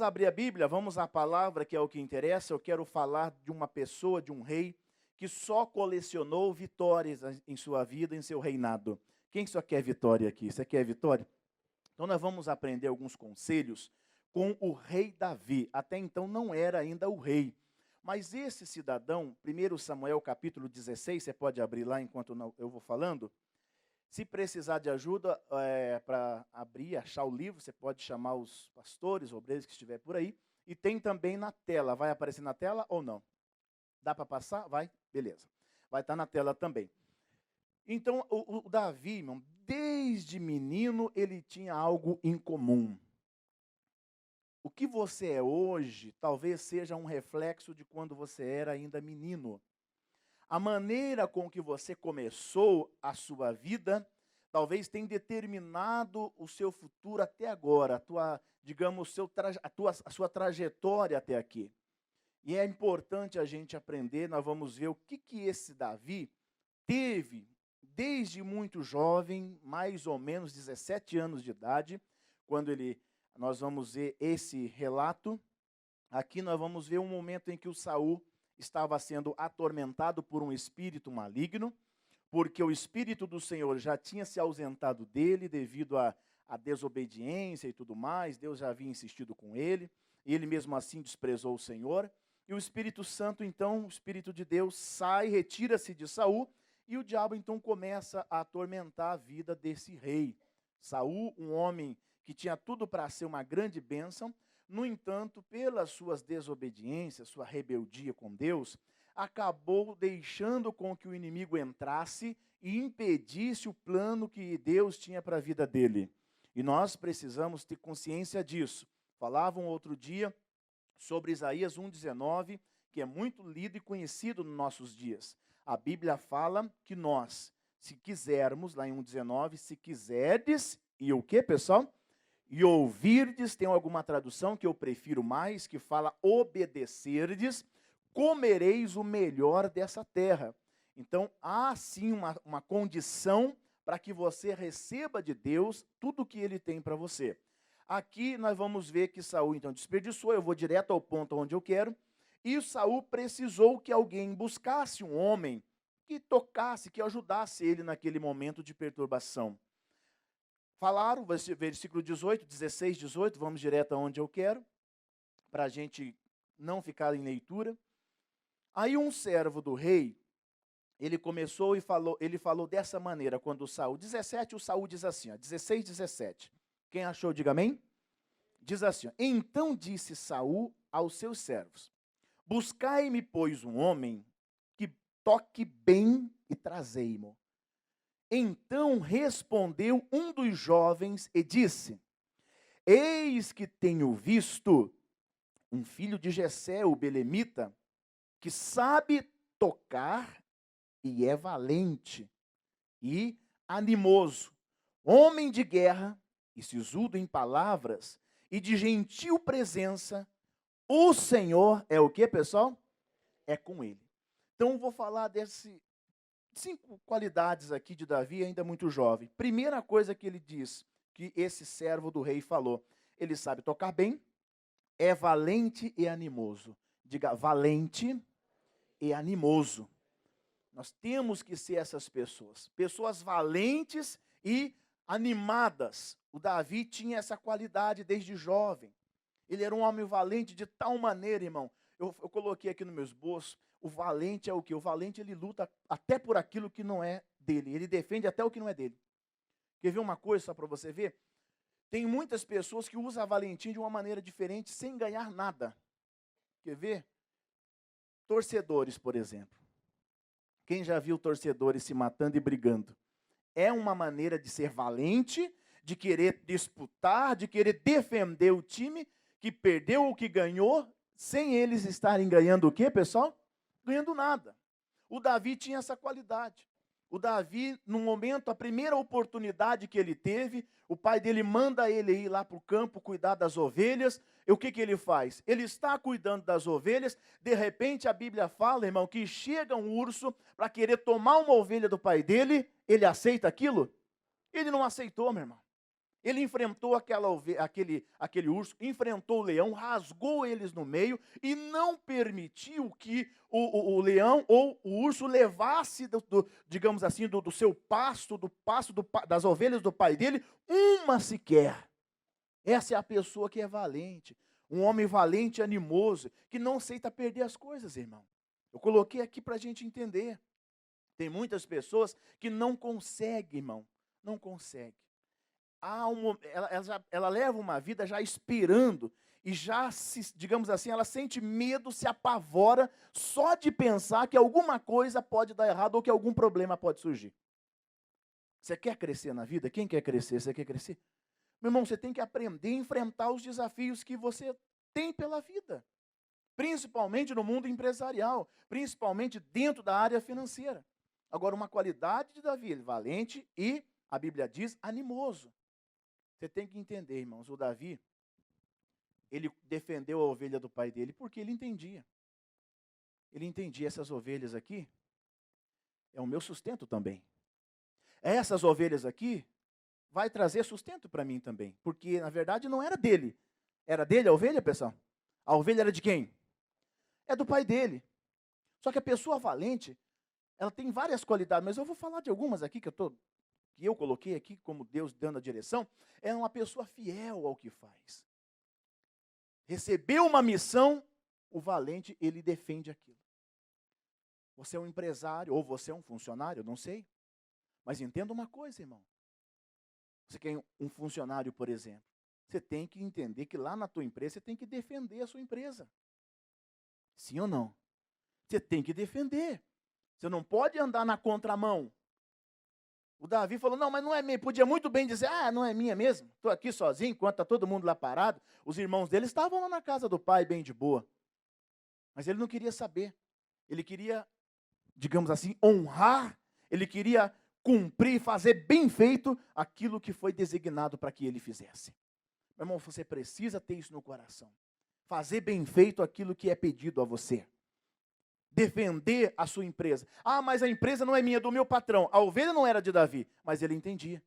abrir a Bíblia, vamos à palavra, que é o que interessa. Eu quero falar de uma pessoa, de um rei, que só colecionou vitórias em sua vida, em seu reinado. Quem só quer vitória aqui? Você quer vitória? Então nós vamos aprender alguns conselhos com o rei Davi. Até então não era ainda o rei. Mas esse cidadão, 1 Samuel capítulo 16, você pode abrir lá enquanto eu vou falando. Se precisar de ajuda para abrir, achar o livro, você pode chamar os pastores, obreiros que estiver por aí. E tem também na tela. Vai aparecer na tela ou não? Dá para passar? Vai? Beleza. Vai estar na tela também. Então, o Davi, irmão, desde menino, ele tinha algo em comum. O que você é hoje, talvez seja um reflexo de quando você era ainda menino. A maneira com que você começou a sua vida, talvez tenha determinado o seu futuro até agora, a sua trajetória até aqui. E é importante a gente aprender, nós vamos ver o que esse Davi teve desde muito jovem, mais ou menos 17 anos de idade, quando nós vamos ver esse relato. Aqui nós vamos ver um momento em que o Saul estava sendo atormentado por um espírito maligno, porque o espírito do Senhor já tinha se ausentado dele devido à desobediência e tudo mais. Deus já havia insistido com ele, e ele mesmo assim desprezou o Senhor. E o Espírito Santo, então, o Espírito de Deus sai, retira-se de Saul, e o diabo então começa a atormentar a vida desse rei. Saul, um homem que tinha tudo para ser uma grande bênção, no entanto, pelas suas desobediências, sua rebeldia com Deus, acabou deixando com que o inimigo entrasse e impedisse o plano que Deus tinha para a vida dele. E nós precisamos ter consciência disso. Falavam outro dia sobre Isaías 1,19, que é muito lido e conhecido nos nossos dias. A Bíblia fala que nós, se quisermos, lá em 1,19, se quiserdes, e o que, pessoal? E ouvirdes, tem alguma tradução que eu prefiro mais, que fala obedecerdes, comereis o melhor dessa terra. Então, há sim uma condição para que você receba de Deus tudo o que Ele tem para você. Aqui nós vamos ver que Saul então desperdiçou, eu vou direto ao ponto onde eu quero, e Saul precisou que alguém buscasse um homem que tocasse, que ajudasse ele naquele momento de perturbação. Falaram, versículo 18, 16, 18, vamos direto aonde eu quero, para a gente não ficar em leitura. Aí um servo do rei, ele começou e falou dessa maneira, quando o Saul, 17, o Saul diz assim, ó, 16, 17. Quem achou, diga amém. Diz assim, ó, então disse Saul aos seus servos, buscai-me, pois, um homem que toque bem e trazei-mo. Então respondeu um dos jovens e disse, eis que tenho visto um filho de Jessé, o belemita, que sabe tocar e é valente e animoso, homem de guerra e sisudo em palavras e de gentil presença. O Senhor é o que, pessoal? É com ele. Então, vou falar 5 qualidades aqui de Davi, ainda muito jovem. Primeira coisa que ele diz, que esse servo do rei falou, ele sabe tocar bem, é valente e animoso. Diga, valente e animoso. Nós temos que ser essas pessoas, pessoas valentes e animadas. O Davi tinha essa qualidade desde jovem. Ele era um homem valente de tal maneira, irmão. Eu coloquei aqui no meu esboço, o valente é o quê? O valente, ele luta até por aquilo que não é dele. Ele defende até o que não é dele. Quer ver uma coisa só para você ver? Tem muitas pessoas que usam a valentia de uma maneira diferente, sem ganhar nada. Quer ver? Torcedores, por exemplo. Quem já viu torcedores se matando e brigando? É uma maneira de ser valente, de querer disputar, de querer defender o time que perdeu ou que ganhou, sem eles estarem ganhando o quê, pessoal? Ganhando nada. O Davi tinha essa qualidade. O Davi, no momento, a primeira oportunidade que ele teve, o pai dele manda ele ir lá para o campo cuidar das ovelhas. E o que ele faz? Ele está cuidando das ovelhas, de repente a Bíblia fala, irmão, que chega um urso para querer tomar uma ovelha do pai dele, ele aceita aquilo? Ele não aceitou, meu irmão. Ele enfrentou aquele urso, enfrentou o leão, rasgou eles no meio e não permitiu que o leão ou o urso levasse, digamos assim, do seu pasto, das ovelhas do pai dele, uma sequer. Essa é a pessoa que é valente, um homem valente e animoso, que não aceita perder as coisas, irmão. Eu coloquei aqui para a gente entender. Tem muitas pessoas que não conseguem, irmão, não conseguem. Ela leva uma vida já esperando e já, digamos assim, ela sente medo, se apavora só de pensar que alguma coisa pode dar errado ou que algum problema pode surgir. Você quer crescer na vida? Quem quer crescer? Você quer crescer? Meu irmão, você tem que aprender a enfrentar os desafios que você tem pela vida, principalmente no mundo empresarial, principalmente dentro da área financeira. Agora, uma qualidade de Davi, ele valente e, a Bíblia diz, animoso. Você tem que entender, irmãos, o Davi, ele defendeu a ovelha do pai dele porque ele entendia. Ele entendia, essas ovelhas aqui é o meu sustento também. Essas ovelhas aqui vai trazer sustento para mim também, porque na verdade não era dele. Era dele a ovelha, pessoal? A ovelha era de quem? É do pai dele. Só que a pessoa valente, ela tem várias qualidades, mas eu vou falar de algumas aqui que eu coloquei aqui como Deus dando a direção. É uma pessoa fiel ao que faz. Recebeu uma missão, o valente, ele defende aquilo. Você é um empresário, ou você é um funcionário, não sei. Mas entenda uma coisa, irmão. Você quer um funcionário, por exemplo. Você tem que entender que lá na tua empresa, você tem que defender a sua empresa. Sim ou não? Você tem que defender. Você não pode andar na contramão. O Davi falou, não, mas não é minha. Podia muito bem dizer, não é minha mesmo. Estou aqui sozinho, enquanto está todo mundo lá parado. Os irmãos dele estavam lá na casa do pai, bem de boa. Mas ele não queria saber. Ele queria, digamos assim, honrar. Ele queria cumprir, fazer bem feito aquilo que foi designado para que ele fizesse. Meu irmão, você precisa ter isso no coração. Fazer bem feito aquilo que é pedido a você. Defender a sua empresa. Mas a empresa não é minha, é do meu patrão. A ovelha não era de Davi, mas ele entendia.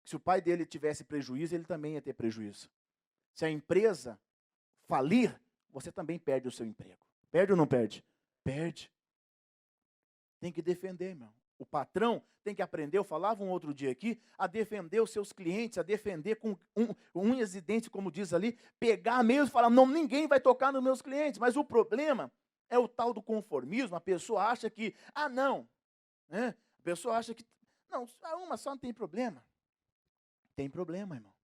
Se o pai dele tivesse prejuízo, ele também ia ter prejuízo. Se a empresa falir, você também perde o seu emprego. Perde ou não perde? Perde. Tem que defender, irmão. O patrão tem que aprender, eu falava um outro dia aqui, a defender os seus clientes, a defender com unhas e dentes, como diz ali, pegar mesmo e falar, não, ninguém vai tocar nos meus clientes. Mas o problema é o tal do conformismo. A pessoa acha que, não. Né? A pessoa acha que, não, uma só não tem problema. Tem problema, irmão.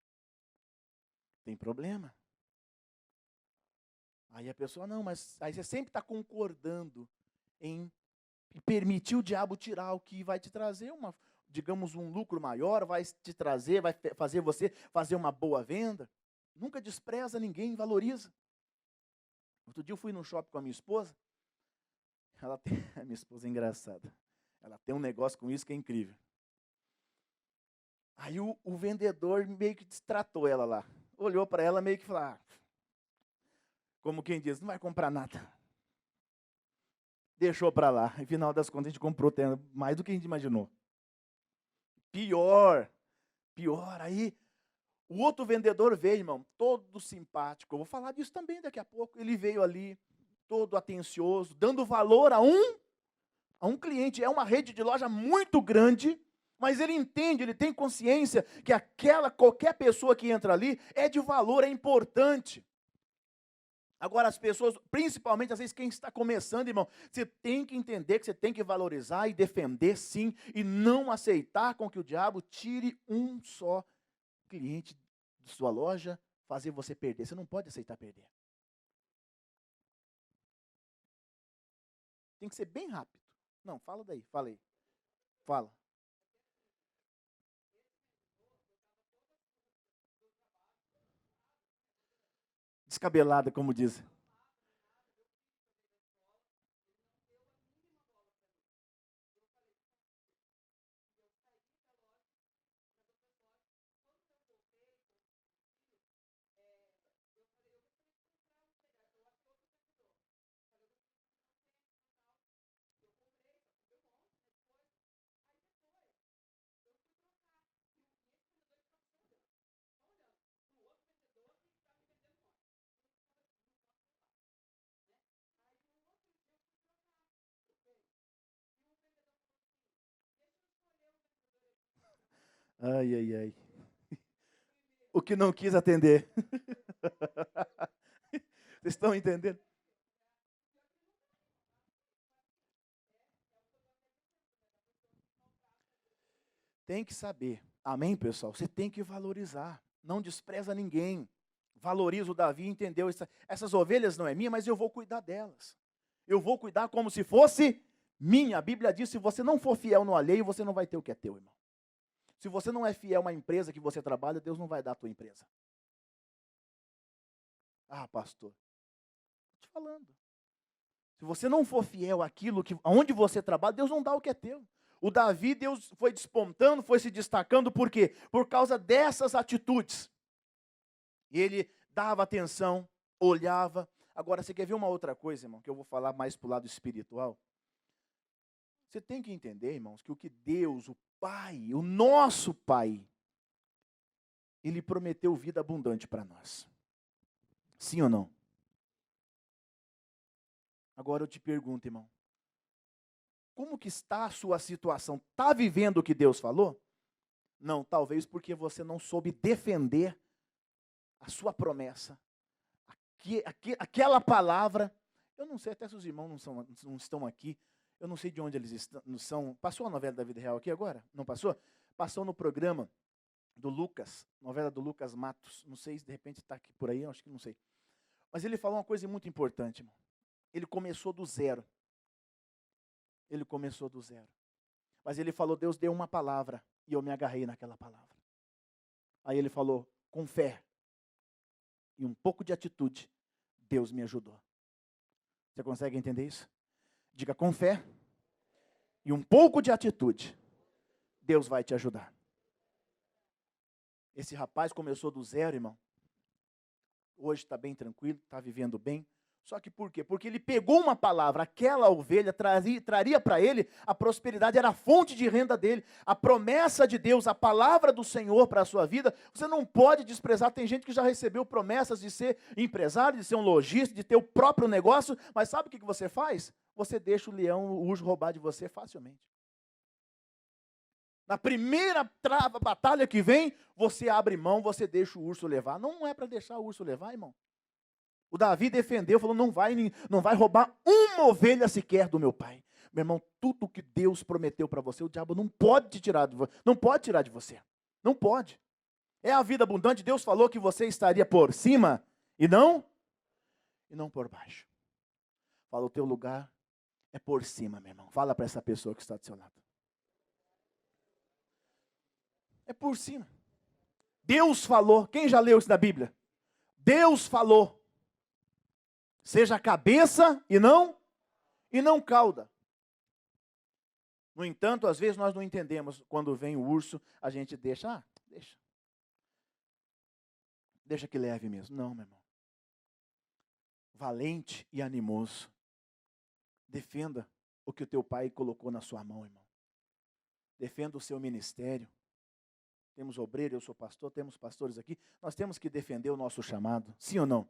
Tem problema. Aí a pessoa, não, mas aí você sempre está concordando em permitir o diabo tirar o que vai te trazer digamos, um lucro maior, vai te trazer, vai fazer você fazer uma boa venda. Nunca despreza ninguém, valoriza. Outro dia eu fui no shopping com a minha esposa. A minha esposa é engraçada. Ela tem um negócio com isso que é incrível. Aí o vendedor meio que destratou ela lá. Olhou para ela meio que falou, como quem diz, não vai comprar nada. Deixou para lá. No final das contas, a gente comprou mais do que a gente imaginou. Pior. Aí, o outro vendedor veio, irmão, todo simpático. Eu vou falar disso também daqui a pouco. Ele veio ali, todo atencioso, dando valor a um cliente. É uma rede de loja muito grande, mas ele entende, ele tem consciência que qualquer pessoa que entra ali é de valor, é importante. Agora, as pessoas, principalmente às vezes quem está começando, irmão, você tem que entender que você tem que valorizar e defender sim, e não aceitar com que o diabo tire um só cliente de sua loja, fazer você perder. Você não pode aceitar perder. Tem que ser bem rápido. Não, fala daí, fala aí. Fala. Descabelada, como dizem. Ai, ai, ai. O que não quis atender. Vocês estão entendendo? Tem que saber. Amém, pessoal? Você tem que valorizar. Não despreza ninguém. Valoriza o Davi, entendeu? Essas ovelhas não é minha, mas eu vou cuidar delas. Eu vou cuidar como se fosse minha. A Bíblia diz: se você não for fiel no alheio, você não vai ter o que é teu, irmão. Se você não é fiel a uma empresa que você trabalha, Deus não vai dar a tua empresa. Ah, pastor, estou te falando. Se você não for fiel àquilo que, aonde você trabalha, Deus não dá o que é teu. O Davi, Deus foi despontando, foi se destacando, por quê? Por causa dessas atitudes. E ele dava atenção, olhava. Agora, você quer ver uma outra coisa, irmão, que eu vou falar mais para o lado espiritual? Você tem que entender, irmãos, que o que Deus, o Pai, o nosso Pai, Ele prometeu vida abundante para nós. Sim ou não? Agora eu te pergunto, irmão, como que está a sua situação? Está vivendo o que Deus falou? Não, talvez porque você não soube defender a sua promessa. Aquela palavra, eu não sei até se os irmãos não estão aqui, eu não sei de onde eles estão. Passou a novela da vida real aqui agora? Não passou? Passou no programa do Lucas, novela do Lucas Matos. Não sei se de repente está aqui por aí, acho que não sei. Mas ele falou uma coisa muito importante, irmão. Ele começou do zero. Ele começou do zero. Mas ele falou: Deus deu uma palavra e eu me agarrei naquela palavra. Aí ele falou: com fé e um pouco de atitude, Deus me ajudou. Você consegue entender isso? Diga: com fé e um pouco de atitude, Deus vai te ajudar. Esse rapaz começou do zero, irmão. Hoje está bem tranquilo, está vivendo bem. Só que por quê? Porque ele pegou uma palavra, aquela ovelha traria para ele a prosperidade, era a fonte de renda dele. A promessa de Deus, a palavra do Senhor para a sua vida, você não pode desprezar. Tem gente que já recebeu promessas de ser empresário, de ser um lojista, de ter o próprio negócio, mas sabe o que você faz? Você deixa o leão, o urso roubar de você facilmente. Na primeira batalha que vem, você abre mão, você deixa o urso levar. Não é para deixar o urso levar, irmão. O Davi defendeu, falou: não vai roubar uma ovelha sequer do meu pai. Meu irmão, tudo que Deus prometeu para você, o diabo não pode te tirar não pode tirar de você. Não pode. É a vida abundante. Deus falou que você estaria por cima e não por baixo. Fala: o teu lugar é por cima, meu irmão. Fala para essa pessoa que está do seu lado. É por cima. Deus falou. Quem já leu isso na Bíblia? Deus falou. Seja a cabeça e não cauda. No entanto, às vezes nós não entendemos. Quando vem o urso, a gente deixa. Deixa que leve mesmo. Não, meu irmão. Valente e animoso. Defenda o que o teu pai colocou na sua mão, irmão. Defenda o seu ministério. Temos obreiro, eu sou pastor, temos pastores aqui. Nós temos que defender o nosso chamado. Sim ou não?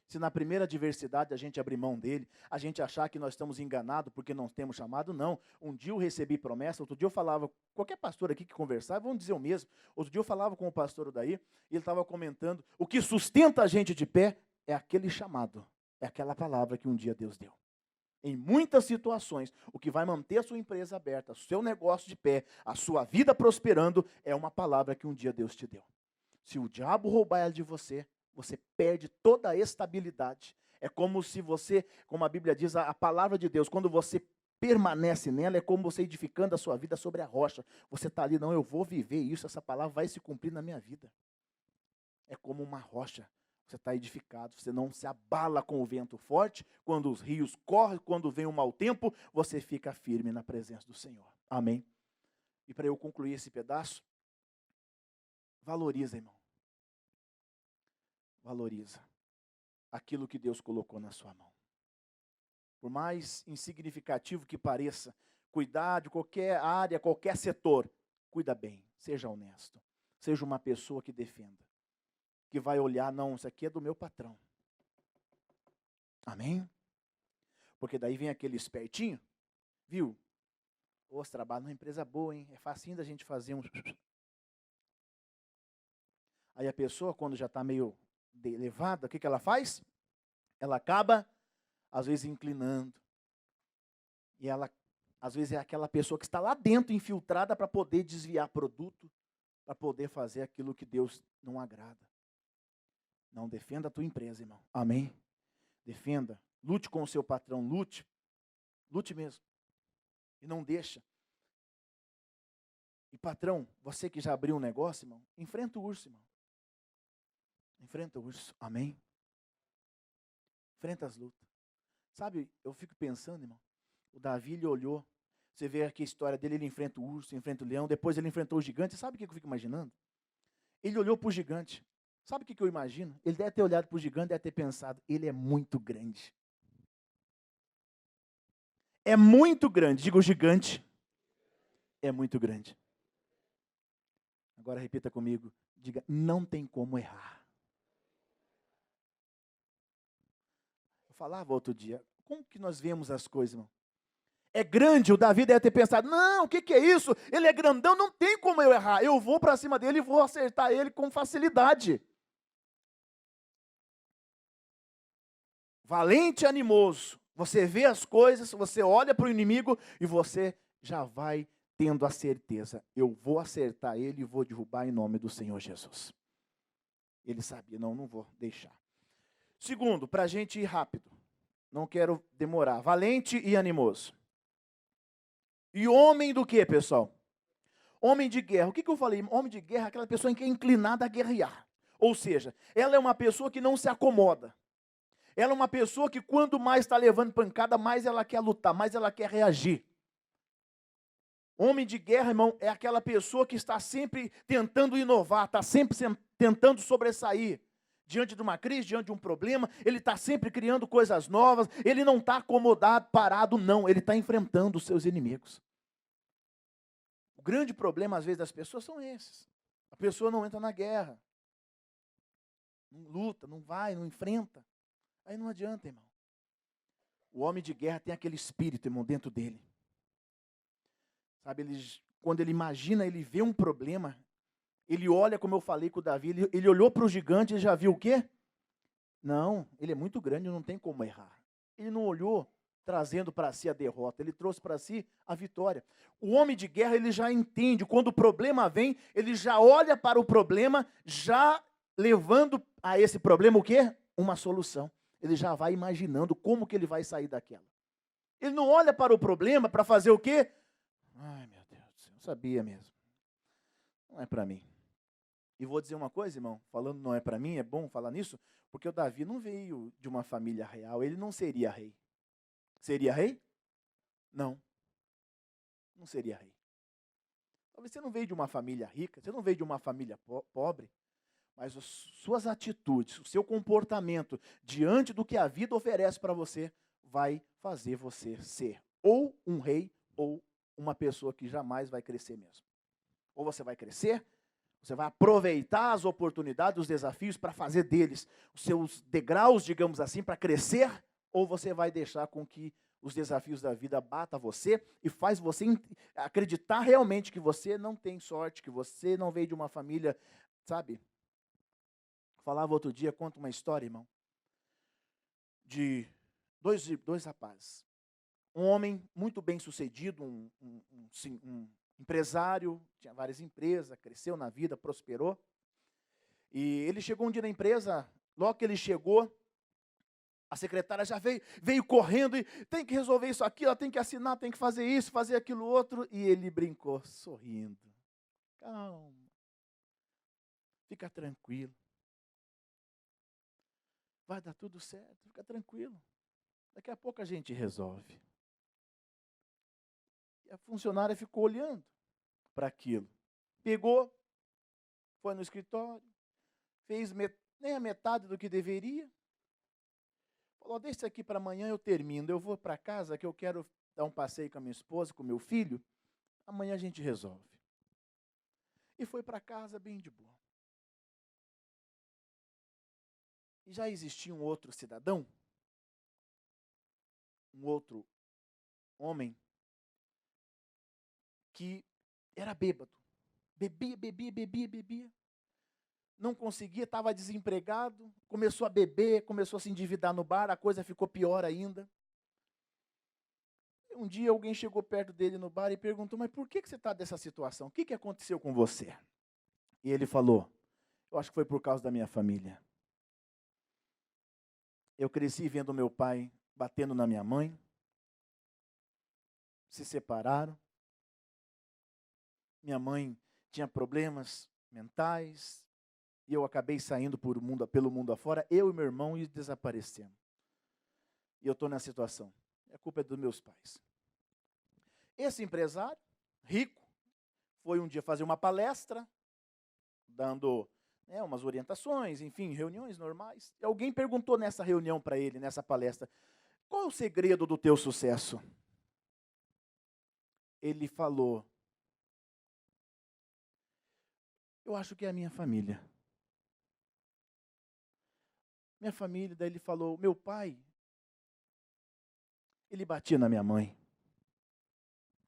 Se na primeira adversidade a gente abrir mão dele, a gente achar que nós estamos enganados porque não temos chamado, não. Um dia eu recebi promessa, outro dia eu falava, qualquer pastor aqui que conversava, vamos dizer o mesmo. Outro dia eu falava com o pastor daí, e ele estava comentando, o que sustenta a gente de pé é aquele chamado, é aquela palavra que um dia Deus deu. Em muitas situações, o que vai manter a sua empresa aberta, o seu negócio de pé, a sua vida prosperando, é uma palavra que um dia Deus te deu. Se o diabo roubar ela de você, você perde toda a estabilidade. É como se você, como a Bíblia diz, a palavra de Deus, quando você permanece nela, é como você edificando a sua vida sobre a rocha. Você está ali: não, eu vou viver isso, essa palavra vai se cumprir na minha vida. É como uma rocha. Você está edificado, você não se abala com o vento forte, quando os rios correm, quando vem o mau tempo, você fica firme na presença do Senhor. Amém? E para eu concluir esse pedaço, valoriza, irmão. Valoriza aquilo que Deus colocou na sua mão. Por mais insignificativo que pareça, cuidar de qualquer área, qualquer setor, cuida bem, seja honesto. Seja uma pessoa que defenda. Que vai olhar: não, isso aqui é do meu patrão. Amém? Porque daí vem aquele espertinho, viu? Você trabalha numa empresa boa, hein? É facinho da gente fazer um... Aí a pessoa, quando já está meio elevada, o que ela faz? Ela acaba, às vezes, inclinando. E ela, às vezes, é aquela pessoa que está lá dentro, infiltrada, para poder desviar produto, para poder fazer aquilo que Deus não agrada. Não defenda a tua empresa, irmão. Amém? Defenda. Lute com o seu patrão, lute. Lute mesmo. E não deixa. E patrão, você que já abriu um negócio, irmão, enfrenta o urso, irmão. Enfrenta o urso. Amém? Enfrenta as lutas. Sabe, eu fico pensando, irmão, o Davi, ele olhou. Você vê aqui a história dele, ele enfrenta o urso, enfrenta o leão, depois ele enfrentou o gigante. Sabe o que eu fico imaginando? Ele olhou para o gigante. Sabe o que eu imagino? Ele deve ter olhado para o gigante, deve ter pensado, ele é muito grande. É muito grande. Diga, o gigante é muito grande. Agora repita comigo. Diga, não tem como errar. Eu falava outro dia, como que nós vemos as coisas, irmão? É grande, o Davi deve ter pensado, não, o que é isso? Ele é grandão, não tem como eu errar. Eu vou para cima dele e vou acertar ele com facilidade. Valente e animoso. Você vê as coisas, você olha para o inimigo e você já vai tendo a certeza, eu vou acertar ele e vou derrubar em nome do Senhor Jesus. Ele sabia, não vou deixar. Segundo, para a gente ir rápido, não quero demorar, valente e animoso. E homem do que, pessoal? Homem de guerra. O que eu falei? Homem de guerra é aquela pessoa que é inclinada a guerrear. Ou seja, ela é uma pessoa que não se acomoda. Ela é uma pessoa que quanto mais está levando pancada, mais ela quer lutar, mais ela quer reagir. Homem de guerra, irmão, é aquela pessoa que está sempre tentando inovar, está sempre tentando sobressair. Diante de uma crise, diante de um problema, ele está sempre criando coisas novas, ele não está acomodado, parado, não, ele está enfrentando os seus inimigos. O grande problema, às vezes, das pessoas são esses. A pessoa não entra na guerra, não luta, não vai, não enfrenta. Aí não adianta, irmão. O homem de guerra tem aquele espírito, irmão, dentro dele. Sabe, quando ele imagina, ele vê um problema, ele olha, como eu falei com o Davi, ele olhou para o gigante e já viu o quê? Não, ele é muito grande, não tem como errar. Ele não olhou trazendo para si a derrota, ele trouxe para si a vitória. O homem de guerra, ele já entende, quando o problema vem, ele já olha para o problema, já levando a esse problema o quê? Uma solução. Ele já vai imaginando como que ele vai sair daquela. Ele não olha para o problema para fazer o quê? Ai, meu Deus do céu, eu sabia mesmo. Não é para mim. E vou dizer uma coisa, irmão, falando não é para mim, é bom falar nisso, porque o Davi não veio de uma família real, ele não seria rei. Seria rei? Não. Não seria rei. Talvez você não veio de uma família rica, você não veio de uma família pobre, mas as suas atitudes, o seu comportamento diante do que a vida oferece para você, vai fazer você ser ou um rei ou uma pessoa que jamais vai crescer mesmo. Ou você vai crescer, você vai aproveitar as oportunidades, os desafios para fazer deles os seus degraus, digamos assim, para crescer, ou você vai deixar com que os desafios da vida batam você e faz você acreditar realmente que você não tem sorte, que você não veio de uma família, sabe? Falava outro dia, conta uma história, irmão, de dois rapazes. Um homem muito bem sucedido, um empresário, tinha várias empresas, cresceu na vida, prosperou. E ele chegou um dia na empresa, logo que ele chegou, a secretária já veio correndo e tem que resolver isso aqui, ela tem que assinar, tem que fazer isso, fazer aquilo outro. E ele brincou, sorrindo. Calma, fica tranquilo. Vai dar tudo certo, fica tranquilo. Daqui a pouco a gente resolve. E a funcionária ficou olhando para aquilo. Pegou, foi no escritório, fez nem a metade do que deveria. Falou, deixa isso aqui para amanhã, eu termino. Eu vou para casa que eu quero dar um passeio com a minha esposa, com o meu filho. Amanhã a gente resolve. E foi para casa bem de boa. E já existia um outro cidadão, um outro homem, que era bêbado. Bebia. não conseguia, estava desempregado, começou a beber, começou a se endividar no bar, a coisa ficou pior ainda. Um dia alguém chegou perto dele no bar e perguntou, mas por que você está dessa situação? O que aconteceu com você? E ele falou, eu acho que foi por causa da minha família. Eu cresci vendo meu pai batendo na minha mãe, se separaram. Minha mãe tinha problemas mentais, e eu acabei saindo pelo mundo afora, eu e meu irmão, e desaparecemos. E eu estou nessa situação. A culpa é dos meus pais. Esse empresário, rico, foi um dia fazer uma palestra, dando umas orientações, enfim, reuniões normais. E alguém perguntou nessa reunião para ele, nessa palestra, qual é o segredo do teu sucesso? Ele falou, eu acho que é a minha família. Minha família, daí ele falou, meu pai, ele batia na minha mãe.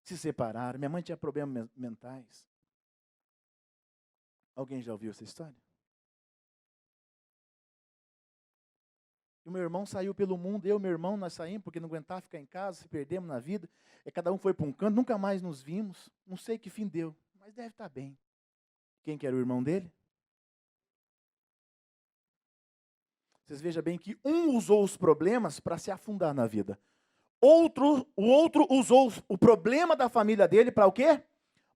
Se separaram, minha mãe tinha problemas mentais. Alguém já ouviu essa história? E o meu irmão saiu pelo mundo, eu e meu irmão, nós saímos porque não aguentava ficar em casa, se perdemos na vida. E cada um foi para um canto, nunca mais nos vimos. Não sei que fim deu, mas deve estar bem. Quem que era o irmão dele? Vocês vejam bem que um usou os problemas para se afundar na vida. O outro usou o problema da família dele para o quê?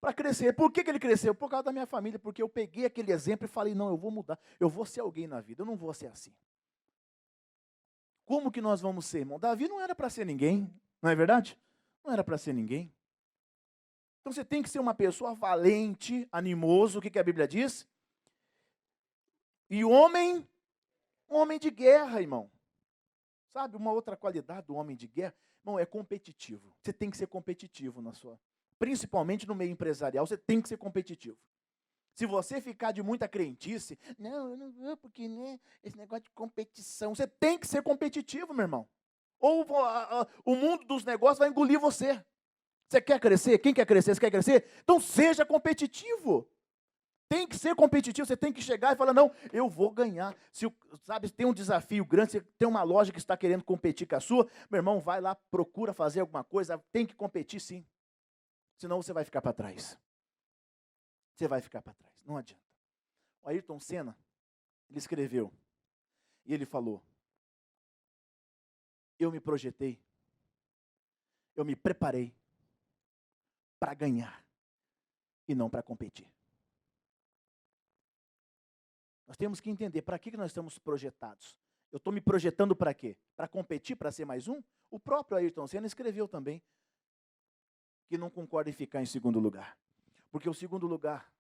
Para crescer. Por que ele cresceu? Por causa da minha família, porque eu peguei aquele exemplo e falei, não, eu vou mudar, eu vou ser alguém na vida, eu não vou ser assim. Como que nós vamos ser, irmão? Davi não era para ser ninguém, não é verdade? Não era para ser ninguém. Então você tem que ser uma pessoa valente, animoso, o que a Bíblia diz? E um homem de guerra, irmão. Sabe, uma outra qualidade do homem de guerra, irmão, é competitivo. Você tem que ser competitivo principalmente no meio empresarial, você tem que ser competitivo. Se você ficar de muita crentice, não, eu não vou porque, esse negócio de competição, você tem que ser competitivo, meu irmão. Ou o mundo dos negócios vai engolir você. Você quer crescer? Quem quer crescer? Você quer crescer? Então seja competitivo. Tem que ser competitivo, você tem que chegar e falar, não, eu vou ganhar. Se tem um desafio grande, você tem uma loja que está querendo competir com a sua, meu irmão, vai lá, procura fazer alguma coisa, tem que competir sim. Senão você vai ficar para trás. Você vai ficar para trás, não adianta. O Ayrton Senna, ele escreveu, e ele falou, eu me projetei, eu me preparei para ganhar e não para competir. Nós temos que entender para que nós estamos projetados. Eu estou me projetando para quê? Para competir, para ser mais um? O próprio Ayrton Senna escreveu também que não concorda em ficar em segundo lugar. Porque o segundo lugar,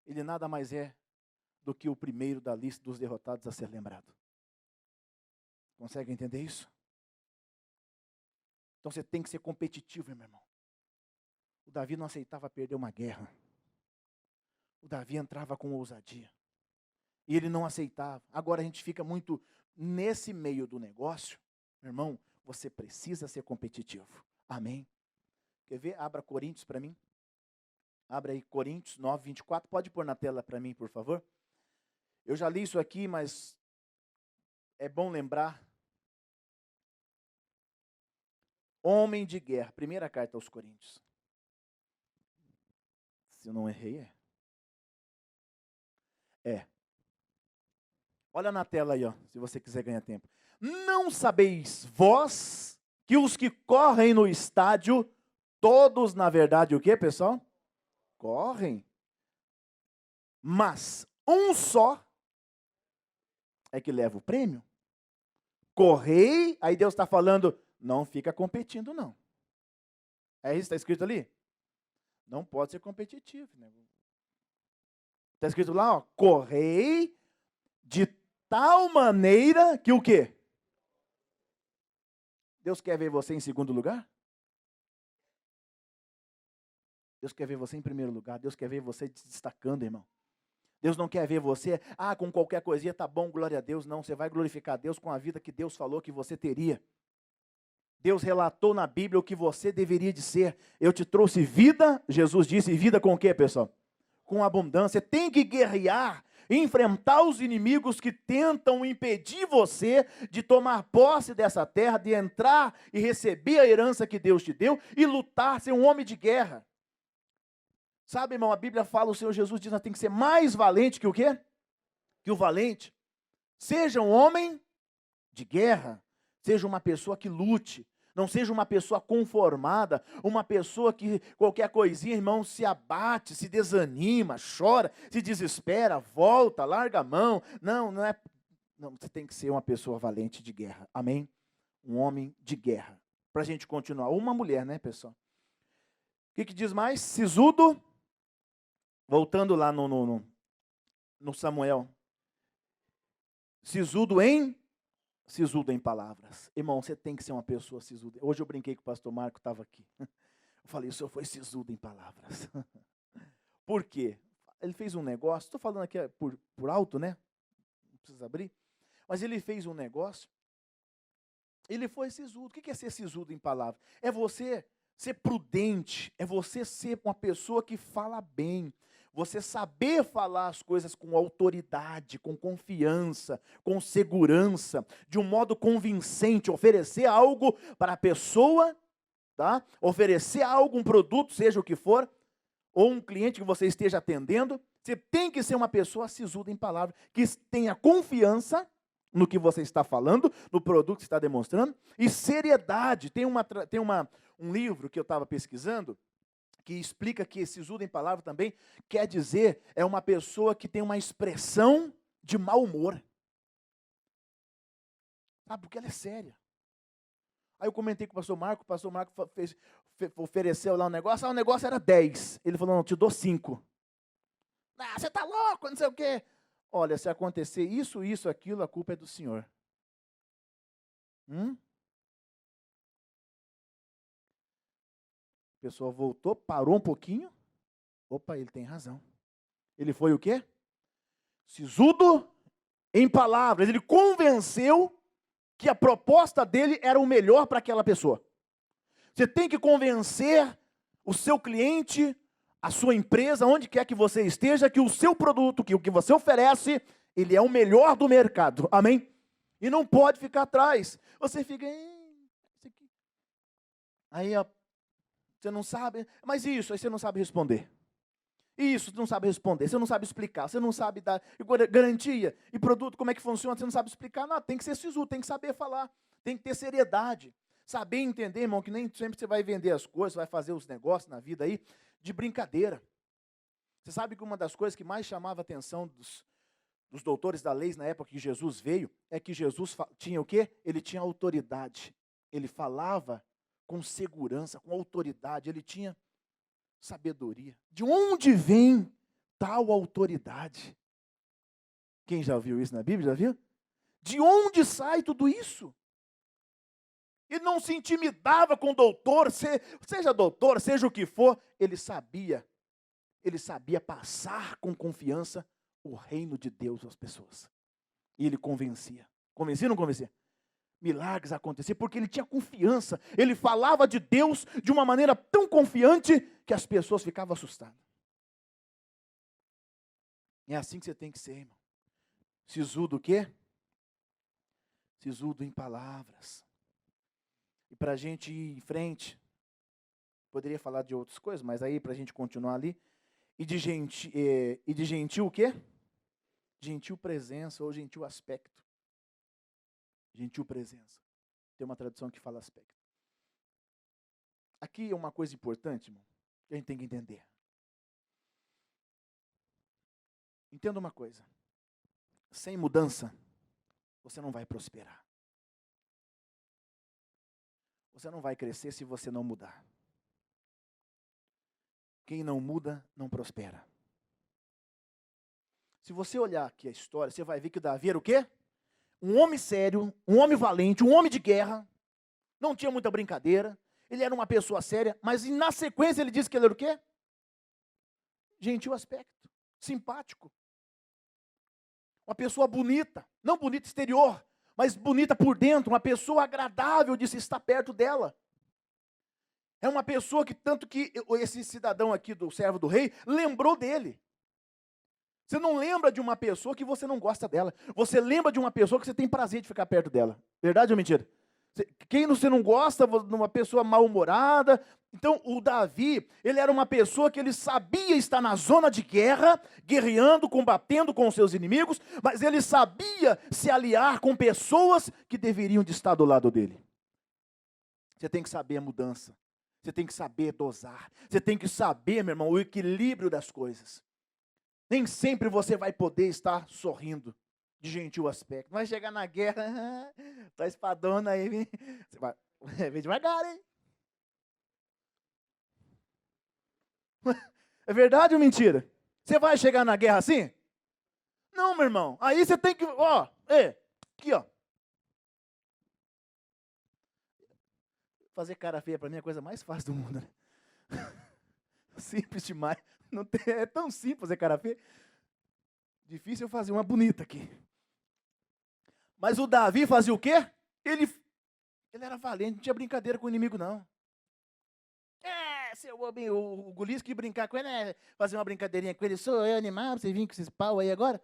ele nada mais é do que o primeiro da lista dos derrotados a ser lembrado. Consegue entender isso? Então você tem que ser competitivo, meu irmão. O Davi não aceitava perder uma guerra. O Davi entrava com ousadia. E ele não aceitava. Agora a gente fica muito nesse meio do negócio. Meu irmão, você precisa ser competitivo. Amém? Quer ver? Abra Coríntios para mim. Abra aí Coríntios 9, 24. Pode pôr na tela para mim, por favor? Eu já li isso aqui, mas é bom lembrar. Homem de guerra. Primeira carta aos Coríntios. Se eu não errei, é. Olha na tela aí, ó, se você quiser ganhar tempo. Não sabeis vós que os que correm no estádio, todos na verdade o quê, pessoal? Correm. Mas um só é que leva o prêmio. Correi, aí Deus está falando, não fica competindo não. É isso que está escrito ali? Não pode ser competitivo. Está escrito lá, ó, correi de tal maneira que o quê? Deus quer ver você em segundo lugar? Deus quer ver você em primeiro lugar. Deus quer ver você se destacando, irmão. Deus não quer ver você, com qualquer coisinha tá bom, glória a Deus. Não, você vai glorificar a Deus com a vida que Deus falou que você teria. Deus relatou na Bíblia o que você deveria de ser. Eu te trouxe vida, Jesus disse, vida com o quê, pessoal? Com abundância. Tem que guerrear. enfrentar os inimigos que tentam impedir você de tomar posse dessa terra, de entrar e receber a herança que Deus te deu e lutar, ser um homem de guerra. Sabe, irmão, a Bíblia fala, o Senhor Jesus diz, nós tem que ser mais valente que o quê? Que o valente. Seja um homem de guerra, seja uma pessoa que lute, não seja uma pessoa conformada, uma pessoa que qualquer coisinha, irmão, se abate, se desanima, chora, se desespera, volta, larga a mão. Não, você tem que ser uma pessoa valente de guerra, amém? Um homem de guerra. Para a gente continuar, uma mulher, né, pessoal? O que diz mais? Sisudo, voltando lá no Samuel. Sisudo em palavras. Irmão, você tem que ser uma pessoa sisuda. Hoje eu brinquei que o pastor Marco estava aqui. Eu falei, o senhor foi sisudo em palavras. Por quê? Ele fez um negócio, estou falando aqui por alto, né? Não precisa abrir. Mas ele fez um negócio, ele foi sisudo. O que é ser sisudo em palavras? É você ser prudente, é você ser uma pessoa que fala bem. Você saber falar as coisas com autoridade, com confiança, com segurança, de um modo convincente, oferecer algo para a pessoa, tá? Oferecer algo, um produto, seja o que for, ou um cliente que você esteja atendendo. Você tem que ser uma pessoa sisuda em palavras, que tenha confiança no que você está falando, no produto que você está demonstrando, e seriedade. Tem um livro que eu estava pesquisando, que explica que sisudo em palavra também quer dizer, é uma pessoa que tem uma expressão de mau humor. Sabe, porque ela é séria. Aí eu comentei com o pastor Marco ofereceu lá um negócio, o negócio era 10. Ele falou, não, te dou 5. Ah, você está louco, não sei o quê. Olha, se acontecer isso, aquilo, a culpa é do Senhor. A pessoa voltou, parou um pouquinho. Opa, ele tem razão. Ele foi o quê? Sisudo em palavras. Ele convenceu que a proposta dele era o melhor para aquela pessoa. Você tem que convencer o seu cliente, a sua empresa, onde quer que você esteja, que o seu produto, que o que você oferece, ele é o melhor do mercado. Amém? E não pode ficar atrás. Você fica... Isso aqui. Aí, ó, você não sabe, mas isso, aí você não sabe responder. Isso, você não sabe responder, você não sabe explicar, você não sabe dar garantia e produto, como é que funciona, você não sabe explicar, não, tem que ser sisudo, tem que saber falar, tem que ter seriedade, saber entender, irmão, que nem sempre você vai vender as coisas, vai fazer os negócios na vida aí, de brincadeira. Você sabe que uma das coisas que mais chamava a atenção dos doutores da lei na época que Jesus veio, é que Jesus tinha o quê? Ele tinha autoridade, ele falava com segurança, com autoridade, ele tinha sabedoria. De onde vem tal autoridade? Quem já viu isso na Bíblia, já viu? De onde sai tudo isso? Ele não se intimidava com o doutor, seja doutor, seja o que for, ele sabia passar com confiança o reino de Deus às pessoas. E ele convencia. Convencia ou não convencia? Milagres aconteciam, porque ele tinha confiança, ele falava de Deus de uma maneira tão confiante que as pessoas ficavam assustadas. É assim que você tem que ser, irmão. Sisudo o quê? Sisudo em palavras. E para a gente ir em frente, poderia falar de outras coisas, mas aí para a gente continuar ali, e de gentil o quê? Gentil presença ou gentil aspecto. Gentil presença. Tem uma tradução que fala aspecto. Aqui é uma coisa importante, irmão, que a gente tem que entender. Entenda uma coisa. Sem mudança, você não vai prosperar. Você não vai crescer se você não mudar. Quem não muda, não prospera. Se você olhar aqui a história, você vai ver que Davi era o quê? Um homem sério, um homem valente, um homem de guerra, não tinha muita brincadeira, ele era uma pessoa séria, mas na sequência ele disse que ele era o quê? Gentil aspecto, simpático. Uma pessoa bonita, não bonita exterior, mas bonita por dentro, uma pessoa agradável de se estar perto dela. É uma pessoa que tanto que esse cidadão aqui do servo do rei lembrou dele. Você não lembra de uma pessoa que você não gosta dela. Você lembra de uma pessoa que você tem prazer de ficar perto dela. Verdade ou mentira? Quem você não gosta de uma pessoa mal-humorada? Então, o Davi, ele era uma pessoa que ele sabia estar na zona de guerra, guerreando, combatendo com os seus inimigos, mas ele sabia se aliar com pessoas que deveriam de estar do lado dele. Você tem que saber a mudança. Você tem que saber dosar. Você tem que saber, meu irmão, o equilíbrio das coisas. Nem sempre você vai poder estar sorrindo de gentil aspecto. Vai chegar na guerra, tá espadona aí, vem. Você vai, vem devagar, hein? É verdade ou mentira? Você vai chegar na guerra assim? Não, meu irmão. Aí você tem que, ó, aqui, ó. Fazer cara feia para mim é a coisa mais fácil do mundo, né? Simples demais. Não tem, é tão simples fazer cara feia. Difícil eu fazer uma bonita aqui. Mas o Davi fazia o quê? Ele era valente, não tinha brincadeira com o inimigo, não. Seu homem, o Golias que brincar com ele, fazer uma brincadeirinha com ele, sou eu animado, você vem com esses pau aí agora?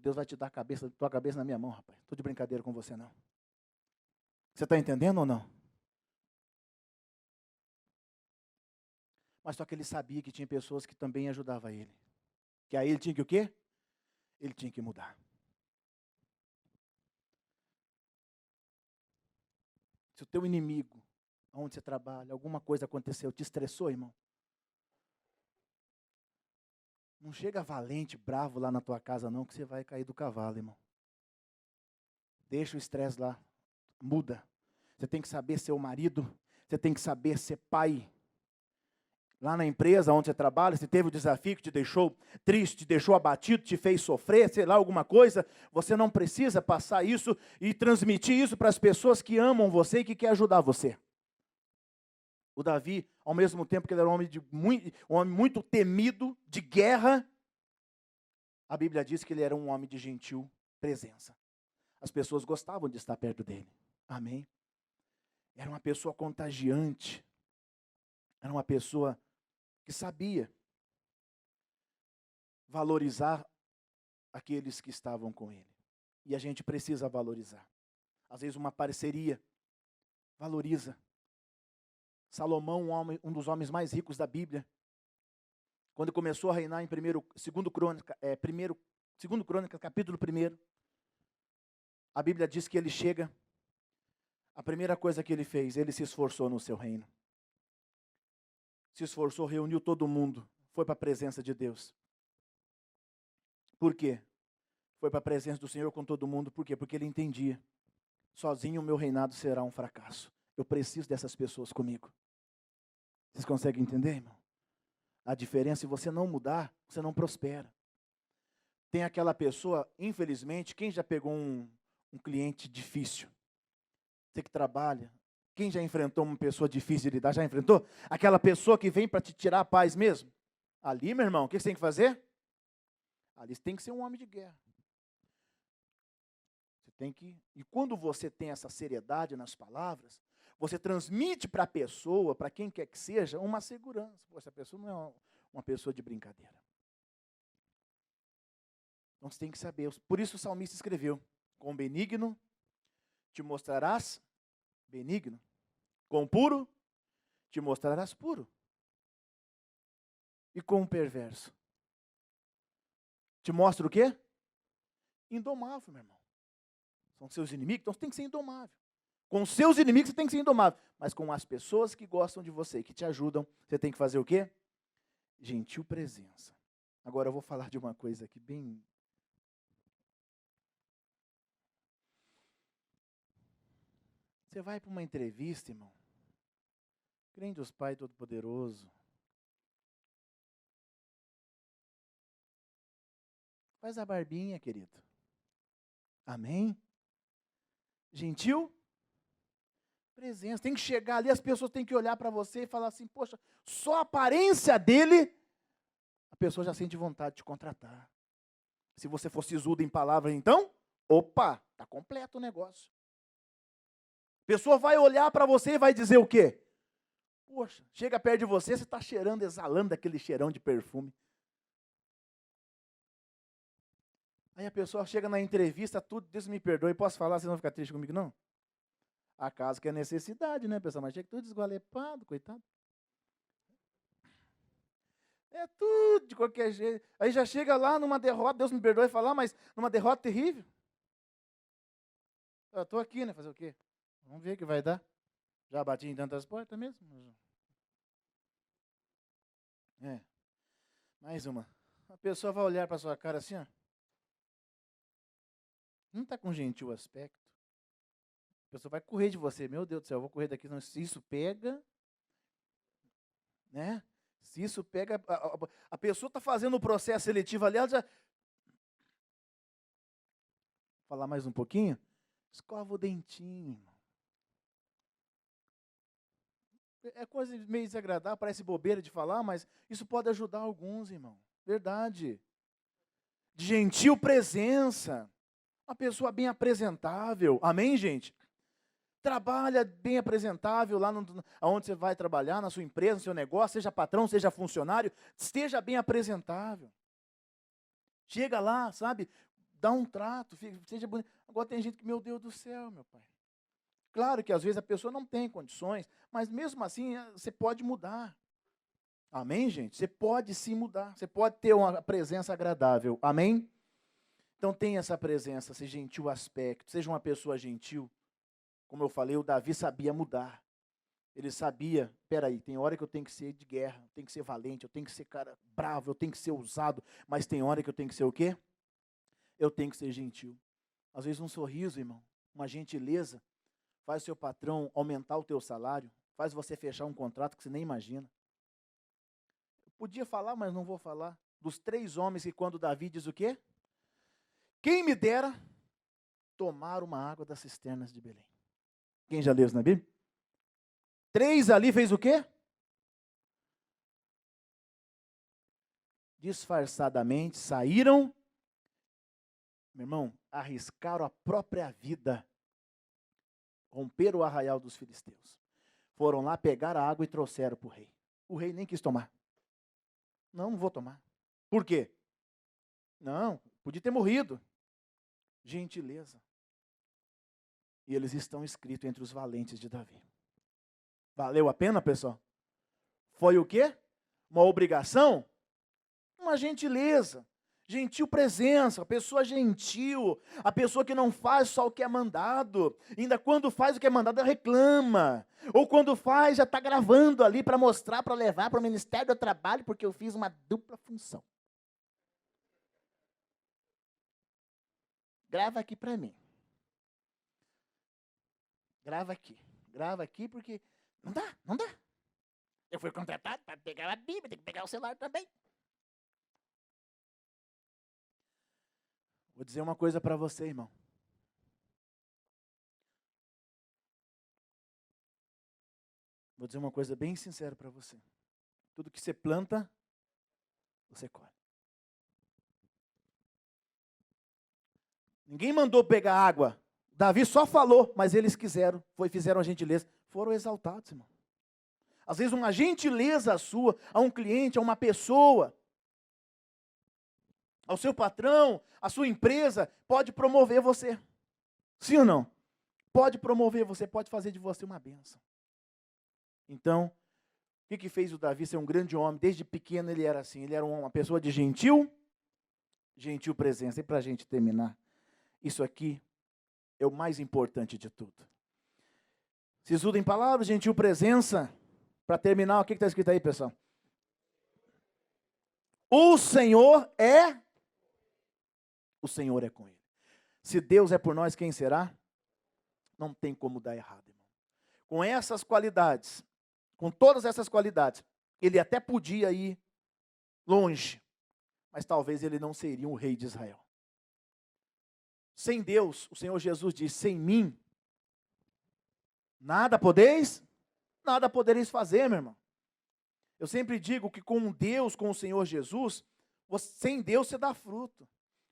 Deus vai te dar tua cabeça na minha mão, rapaz. Estou de brincadeira com você, não. Você está entendendo ou não? Mas só que ele sabia que tinha pessoas que também ajudavam ele. Que aí ele tinha que o quê? Ele tinha que mudar. Se o teu inimigo, onde você trabalha, alguma coisa aconteceu, te estressou, irmão? Não chega valente, bravo lá na tua casa, não, que você vai cair do cavalo, irmão. Deixa o estresse lá. Muda. Você tem que saber ser o marido. Você tem que saber ser pai. Lá na empresa onde você trabalha, se teve um desafio que te deixou triste, te deixou abatido, te fez sofrer, sei lá, alguma coisa, você não precisa passar isso e transmitir isso para as pessoas que amam você e que querem ajudar você. O Davi, ao mesmo tempo que ele era um homem muito temido, de guerra, a Bíblia diz que ele era um homem de gentil presença. As pessoas gostavam de estar perto dele. Amém? Era uma pessoa contagiante. Era uma pessoa que sabia valorizar aqueles que estavam com ele. E a gente precisa valorizar. Às vezes uma parceria valoriza. Salomão, um dos homens mais ricos da Bíblia, quando começou a reinar em 2 Crônicas, capítulo 1, a Bíblia diz que ele chega, a primeira coisa que ele fez, ele se esforçou no seu reino. Se esforçou, reuniu todo mundo, foi para a presença de Deus. Por quê? Foi para a presença do Senhor com todo mundo, por quê? Porque ele entendia, sozinho o meu reinado será um fracasso. Eu preciso dessas pessoas comigo. Vocês conseguem entender, irmão? A diferença, se você não mudar, você não prospera. Tem aquela pessoa, infelizmente, quem já pegou um cliente difícil? Você que trabalha, quem já enfrentou uma pessoa difícil de lidar? Já enfrentou? Aquela pessoa que vem para te tirar a paz mesmo? Ali, meu irmão, o que você tem que fazer? Ali você tem que ser um homem de guerra. Você tem que... E quando você tem essa seriedade nas palavras, você transmite para a pessoa, para quem quer que seja, uma segurança. Pô, essa pessoa não é uma pessoa de brincadeira. Então você tem que saber. Por isso o salmista escreveu: com benigno te mostrarás benigno. Com puro, te mostrarás puro. E com o perverso, te mostra o quê? Indomável, meu irmão. São seus inimigos, então você tem que ser indomável. Com os seus inimigos você tem que ser indomável. Mas com as pessoas que gostam de você, que te ajudam, você tem que fazer o quê? Gentil presença. Agora eu vou falar de uma coisa aqui bem... Você vai para uma entrevista, irmão. Crê em Deus Pai Todo-Poderoso. Faz a barbinha, querido. Amém? Gentil presença. Tem que chegar ali, as pessoas têm que olhar para você e falar assim: poxa, só a aparência dele, a pessoa já sente vontade de te contratar. Se você for sisudo em palavras, então, opa, está completo o negócio. A pessoa vai olhar para você e vai dizer o quê? Poxa, chega perto de você, você está cheirando, exalando aquele cheirão de perfume. a pessoa chega na entrevista, tudo, Deus me perdoe, posso falar, vocês não vão ficar tristes comigo, não? Acaso que é necessidade, né, pessoal? Mas chega tudo desgualepado, coitado. É tudo de qualquer jeito. Aí já chega lá numa derrota, Deus me perdoe falar, mas numa derrota terrível. Eu estou aqui, né? Fazer o quê? Vamos ver o que vai dar. Já bati em tantas portas mesmo? É. Mais uma. A pessoa vai olhar para sua cara assim, ó. Não está com gentil aspecto. A pessoa vai correr de você. Meu Deus do céu, eu vou correr daqui. Não, se isso pega, né? Se isso pega, a pessoa está fazendo o processo seletivo ali, ela já... Falar mais um pouquinho? Escova o dentinho. É coisa meio desagradável, parece bobeira de falar, mas isso pode ajudar alguns, irmão. Verdade. De gentil presença. Uma pessoa bem apresentável. Amém, gente? Trabalha bem apresentável lá onde você vai trabalhar, na sua empresa, no seu negócio, seja patrão, seja funcionário, esteja bem apresentável. Chega lá, sabe? Dá um trato, seja bonito. Agora tem gente que, meu Deus do céu, meu pai. Claro que às vezes a pessoa não tem condições, mas mesmo assim você pode mudar. Amém, gente? Você pode sim mudar. Você pode ter uma presença agradável. Amém? Então tenha essa presença, esse gentil aspecto. Seja uma pessoa gentil. Como eu falei, o Davi sabia mudar. Ele sabia, peraí, tem hora que eu tenho que ser de guerra, eu tenho que ser valente, eu tenho que ser cara bravo, eu tenho que ser ousado, mas tem hora que eu tenho que ser o quê? Eu tenho que ser gentil. Às vezes um sorriso, irmão, uma gentileza, faz o seu patrão aumentar o teu salário, faz você fechar um contrato que você nem imagina. Eu podia falar, mas não vou falar. Dos 3 homens que quando Davi diz o quê? Quem me dera tomar uma água das cisternas de Belém. Quem já leu isso na Bíblia? 3 ali fez o quê? Disfarçadamente saíram, meu irmão, arriscaram a própria vida, romperam o arraial dos filisteus. Foram lá pegar a água e trouxeram para o rei. O rei nem quis tomar. Não vou tomar. Por quê? Não, podia ter morrido. Gentileza. E eles estão escritos entre os valentes de Davi. Valeu a pena, pessoal? Foi o quê? Uma obrigação? Uma gentileza. Gentil presença, a pessoa gentil, a pessoa que não faz só o que é mandado, ainda quando faz o que é mandado, ela reclama, ou quando faz, já está gravando ali para mostrar, para levar para o Ministério do Trabalho, porque eu fiz uma dupla função. Grava aqui para mim. Grava aqui porque não dá. Eu fui contratado para pegar a Bíblia, tem que pegar o celular também. Vou dizer uma coisa para você, irmão. Vou dizer uma coisa bem sincera para você. Tudo que você planta, você colhe. Ninguém mandou pegar água. Davi só falou, mas eles quiseram, fizeram a gentileza. Foram exaltados, irmão. Às vezes uma gentileza sua, a um cliente, a uma pessoa, ao seu patrão, à sua empresa, pode promover você. Sim ou não? Pode promover você, pode fazer de você uma bênção. Então, o que fez o Davi ser um grande homem? Desde pequeno ele era assim, ele era uma pessoa de gentil presença. E para a gente terminar, isso aqui é o mais importante de tudo. Sisudo em palavras, gentil presença. Para terminar, o que está escrito aí, pessoal? O Senhor é com ele. Se Deus é por nós, quem será? Não tem como dar errado, irmão. Com essas qualidades, com todas essas qualidades, ele até podia ir longe, mas talvez ele não seria um rei de Israel. Sem Deus, o Senhor Jesus diz, sem mim, nada podereis fazer, meu irmão. Eu sempre digo que com Deus, com o Senhor Jesus, sem Deus você dá fruto.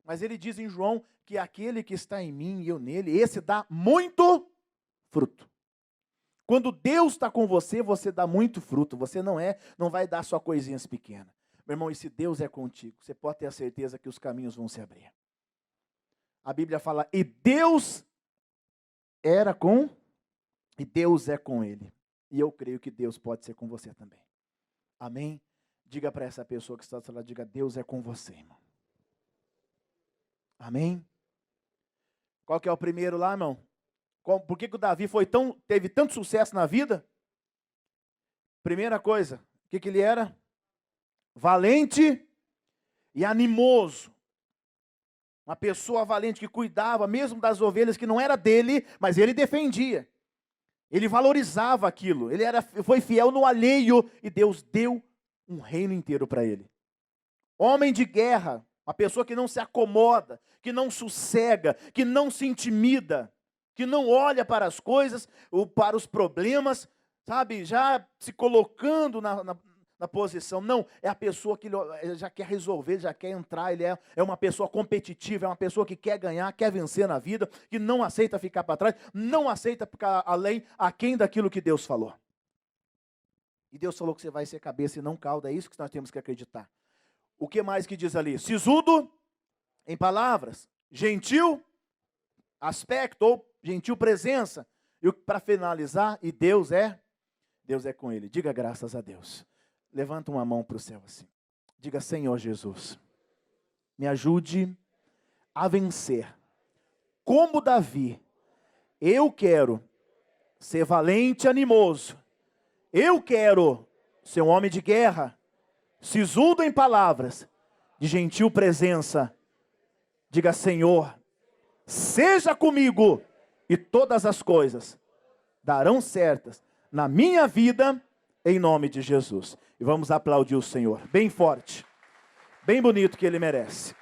Mas ele diz em João que aquele que está em mim e eu nele, esse dá muito fruto. Quando Deus está com você, você dá muito fruto. Você não vai dar só coisinhas pequenas. Meu irmão, e se Deus é contigo, você pode ter a certeza que os caminhos vão se abrir. a Bíblia fala, e Deus era com, e Deus é com ele. E eu creio que Deus pode ser com você também. Amém? Diga para essa pessoa que está do seu lado, diga, Deus é com você, irmão. Amém? Qual que é o primeiro lá, irmão? Por que o Davi teve tanto sucesso na vida? Primeira coisa, o que ele era? Valente e animoso. Uma pessoa valente que cuidava mesmo das ovelhas que não era dele, mas ele defendia. Ele valorizava aquilo. Ele foi fiel no alheio e Deus deu um reino inteiro para ele. Homem de guerra, uma pessoa que não se acomoda, que não sossega, que não se intimida, que não olha para as coisas, ou para os problemas, sabe, já se colocando na posição. Não, é a pessoa que ele já quer resolver, já quer entrar, ele é uma pessoa competitiva, é uma pessoa que quer ganhar, quer vencer na vida, que não aceita ficar para trás, não aceita ficar aquém daquilo que Deus falou. E Deus falou que você vai ser cabeça e não cauda, é isso que nós temos que acreditar. O que mais que diz ali? Sisudo, em palavras, gentil, aspecto ou gentil presença. E para finalizar, e Deus é com ele. Diga graças a Deus. Levanta uma mão para o céu assim. Diga, Senhor Jesus, me ajude a vencer. Como Davi, eu quero ser valente e animoso. Eu quero ser um homem de guerra, sisudo em palavras, de gentil presença. Diga, Senhor, seja comigo e todas as coisas darão certas na minha vida, em nome de Jesus. E vamos aplaudir o Senhor, bem forte, bem bonito, que Ele merece.